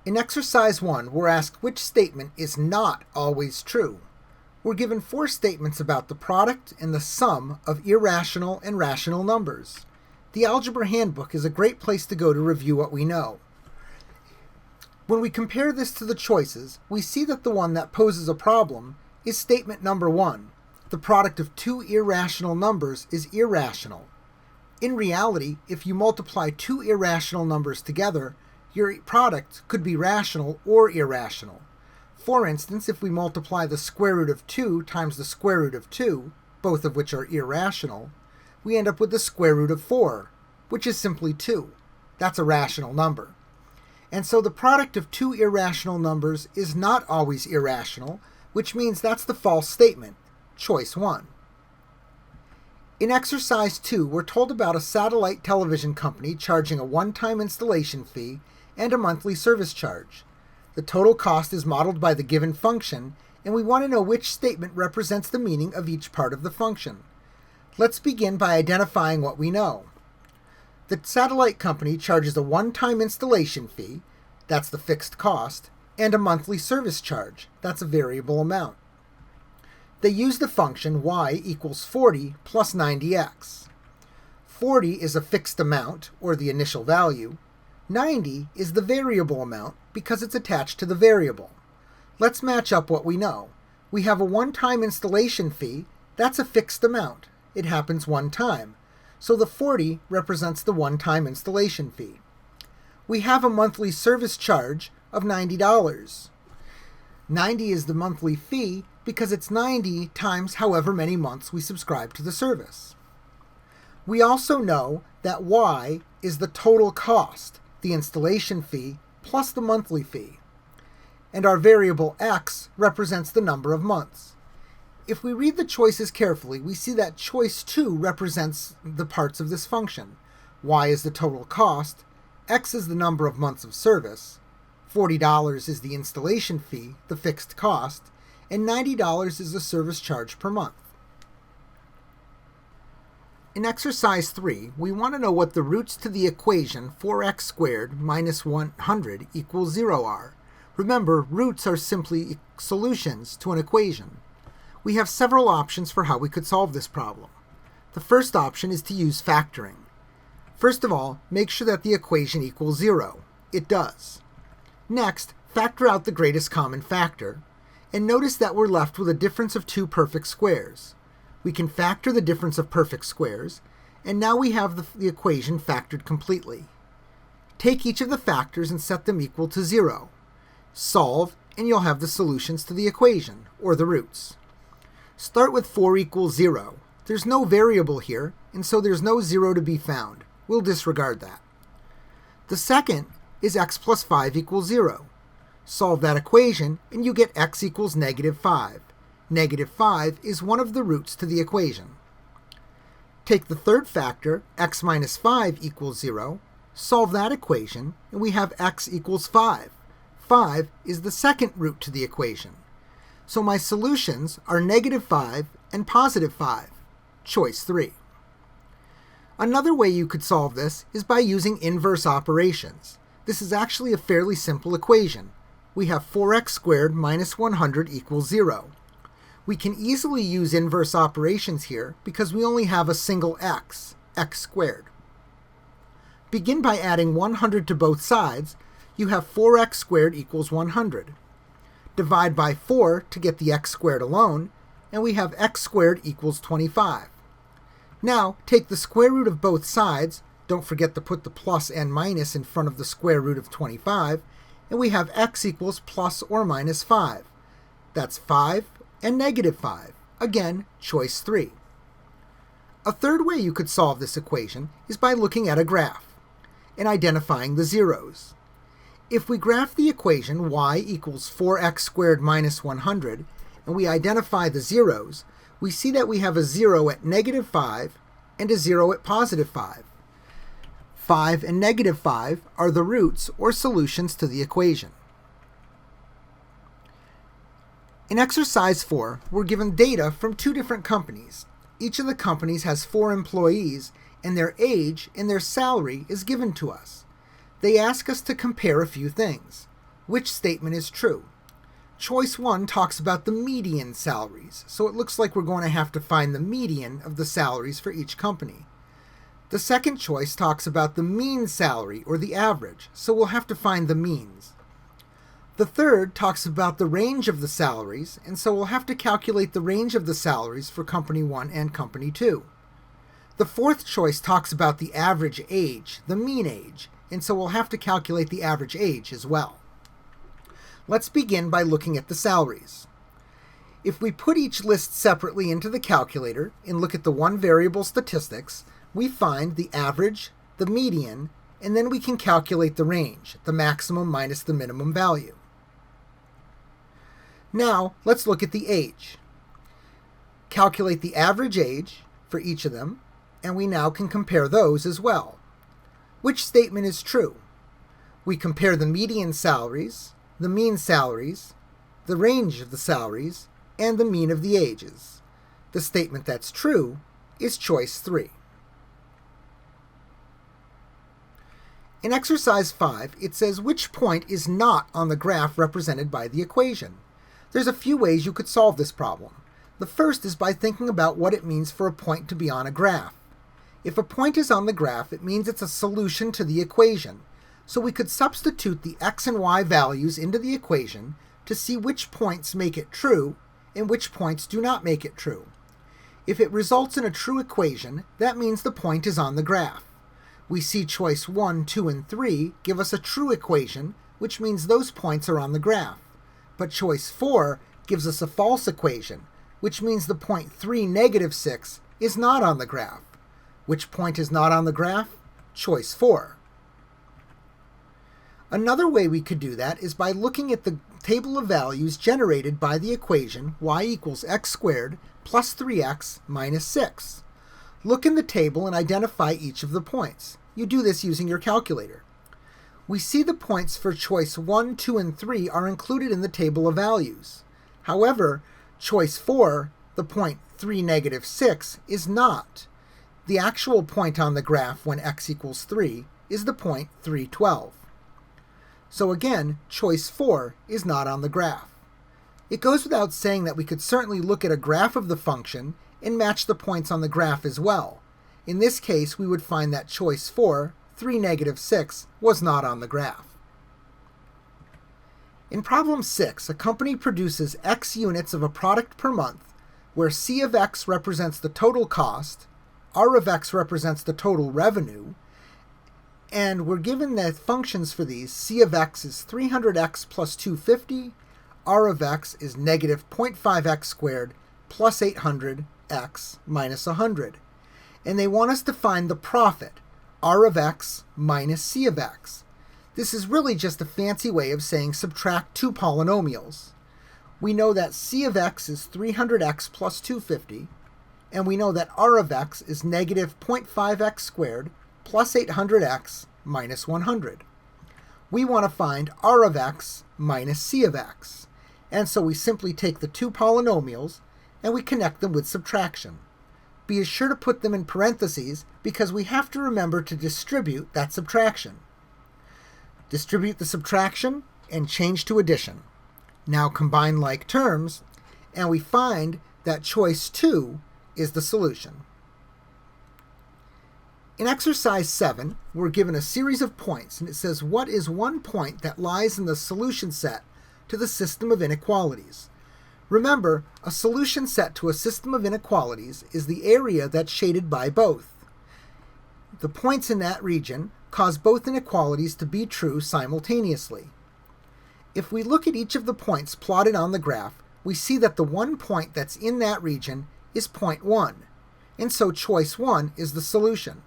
In exercise 1, we're asked which statement is not always true. We're given 4 statements about the product and the sum of irrational and rational numbers. The Algebra Handbook is a great place to go to review what we know. When we compare this to the choices, we see that the one that poses a problem is statement number 1. The product of 2 irrational numbers is irrational. In reality, if you multiply 2 irrational numbers together, your product could be rational or irrational. For instance, if we multiply the square root of 2 times the square root of 2, both of which are irrational, we end up with the square root of 4, which is simply 2. That's a rational number. And so the product of 2 irrational numbers is not always irrational, which means that's the false statement, choice 1. In exercise 2, we're told about a satellite television company charging a one-time installation fee and a monthly service charge. The total cost is modeled by the given function, and we want to know which statement represents the meaning of each part of the function. Let's begin by identifying what we know. The satellite company charges a one-time installation fee, that's the fixed cost, and a monthly service charge, that's a variable amount. They use the function y equals 40 plus 90x. 40 is a fixed amount, or the initial value. 90 is the variable amount because it's attached to the variable. Let's match up what we know. We have a one-time installation fee. That's a fixed amount. It happens one time. So the 40 represents the one-time installation fee. We have a monthly service charge of $90. 90 is the monthly fee because it's 90 times however many months we subscribe to the service. We also know that y is the total cost, the installation fee, plus the monthly fee. And our variable x represents the number of months. If we read the choices carefully, we see that choice 2 represents the parts of this function. Y is the total cost, x is the number of months of service, $40 is the installation fee, the fixed cost, and $90 is the service charge per month. In exercise 3, we want to know what the roots to the equation 4x squared minus 100 equals 0 are. Remember, roots are simply solutions to an equation. We have several options for how we could solve this problem. The first option is to use factoring. First of all, make sure that the equation equals 0. It does. Next, factor out the greatest common factor, and notice that we're left with a difference of 2 perfect squares. We can factor the difference of perfect squares, and now we have the equation factored completely. Take each of the factors and set them equal to 0. Solve, and you'll have the solutions to the equation, or the roots. Start with 4 equals 0. There's no variable here, and so there's no 0 to be found. We'll disregard that. The second is x plus 5 equals 0. Solve that equation, and you get x equals negative 5. Negative 5 is one of the roots to the equation. Take the third factor, x minus 5 equals 0. Solve that equation, and we have x equals 5. 5 is the second root to the equation. So my solutions are negative 5 and positive 5. Choice 3. Another way you could solve this is by using inverse operations. This is actually a fairly simple equation. We have 4x squared minus 100 equals 0. We can easily use inverse operations here because we only have a single x, x squared. Begin by adding 100 to both sides. You have 4x squared equals 100. Divide by 4 to get the x squared alone, and we have x squared equals 25. Now, take the square root of both sides, don't forget to put the plus and minus in front of the square root of 25, and we have x equals plus or minus 5. That's 5 and negative 5. Again, choice 3. A third way you could solve this equation is by looking at a graph and identifying the zeros. If we graph the equation y equals 4x squared minus 100, and we identify the zeros, we see that we have a 0 at negative 5 and a 0 at positive 5. 5 and negative 5 are the roots or solutions to the equation. In exercise 4, we're given data from 2 different companies. Each of the companies has 4 employees, and their age and their salary is given to us. They ask us to compare a few things. Which statement is true? Choice 1 talks about the median salaries, so it looks like we're going to have to find the median of the salaries for each company. The second choice talks about the mean salary, or the average, so we'll have to find the means. The third talks about the range of the salaries, and so we'll have to calculate the range of the salaries for Company 1 and Company 2. The fourth choice talks about the average age, the mean age, and so we'll have to calculate the average age as well. Let's begin by looking at the salaries. If we put each list separately into the calculator and look at the one variable statistics, we find the average, the median, and then we can calculate the range, the maximum minus the minimum value. Now, let's look at the age. Calculate the average age for each of them, and we now can compare those as well. Which statement is true? We compare the median salaries, the mean salaries, the range of the salaries, and the mean of the ages. The statement that's true is choice 3. In exercise 5, it says which point is not on the graph represented by the equation. There's a few ways you could solve this problem. The first is by thinking about what it means for a point to be on a graph. If a point is on the graph, it means it's a solution to the equation. So we could substitute the x and y values into the equation to see which points make it true and which points do not make it true. If it results in a true equation, that means the point is on the graph. We see choice 1, 2, and 3 give us a true equation, which means those points are on the graph. But choice 4 gives us a false equation, which means the point 3, -6 is not on the graph. Which point is not on the graph? Choice 4. Another way we could do that is by looking at the table of values generated by the equation y equals x squared plus 3x minus 6. Look in the table and identify each of the points. You do this using your calculator. We see the points for choice 1, 2, and 3 are included in the table of values. However, choice 4, the point 3, -6, is not. The actual point on the graph when x equals 3 is the point 3, 12. So again, choice 4 is not on the graph. It goes without saying that we could certainly look at a graph of the function and match the points on the graph as well. In this case, we would find that choice 4, 3, -6, was not on the graph. In problem 6, a company produces X units of a product per month, where C of X represents the total cost, R of X represents the total revenue, and we're given the functions for these. C of X is 300x plus 250, R of X is negative 0.5x squared plus 800x minus 100. And they want us to find the profit, R of X minus C of X. This is really just a fancy way of saying subtract two polynomials. We know that C of X is 300x plus 250, and we know that R of X is negative 0.5x squared plus 800x minus 100. We want to find R of X minus C of X, and so we simply take the two polynomials and we connect them with subtraction. Be sure to put them in parentheses because we have to remember to distribute that subtraction. Distribute the subtraction and change to addition. Now combine like terms, and we find that choice 2 is the solution. In exercise 7, we're given a series of points, and it says what is one point that lies in the solution set to the system of inequalities. Remember, a solution set to a system of inequalities is the area that's shaded by both. The points in that region cause both inequalities to be true simultaneously. If we look at each of the points plotted on the graph, we see that the one point that's in that region is point 1, and so choice 1 is the solution.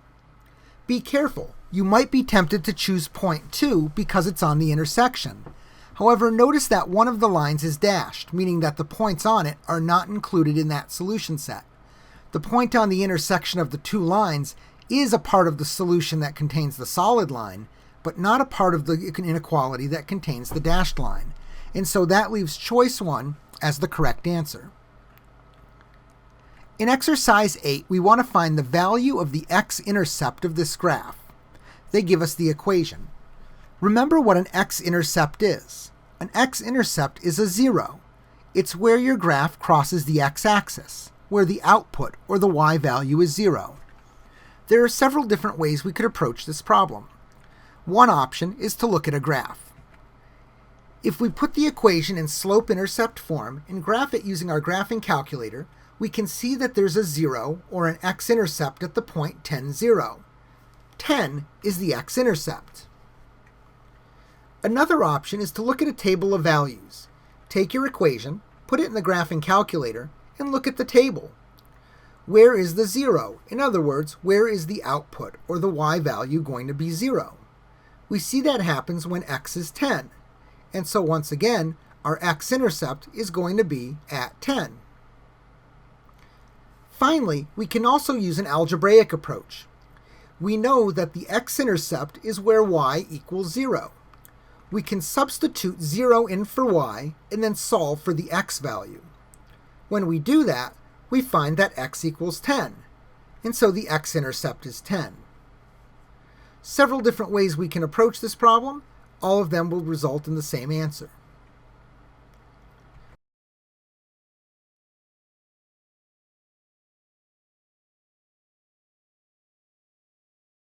Be careful, you might be tempted to choose point 2 because it's on the intersection. However, notice that one of the lines is dashed, meaning that the points on it are not included in that solution set. The point on the intersection of the two lines is a part of the solution that contains the solid line, but not a part of the inequality that contains the dashed line. And so that leaves choice 1 as the correct answer. In exercise 8, we want to find the value of the x-intercept of this graph. They give us the equation. Remember what an x-intercept is. An x-intercept is a 0. It's where your graph crosses the x-axis, where the output or the y value is 0. There are several different ways we could approach this problem. One option is to look at a graph. If we put the equation in slope-intercept form and graph it using our graphing calculator, we can see that there's a 0 or an x-intercept at the point 10, 0. 10 is the x-intercept. Another option is to look at a table of values. Take your equation, put it in the graphing calculator, and look at the table. Where is the 0? In other words, where is the output or the y value going to be 0? We see that happens when x is 10. And so once again, our x-intercept is going to be at 10. Finally, we can also use an algebraic approach. We know that the x-intercept is where y equals 0. We can substitute 0 in for y and then solve for the x value. When we do that, we find that x equals 10, and so the x-intercept is 10. Several different ways we can approach this problem. All of them will result in the same answer.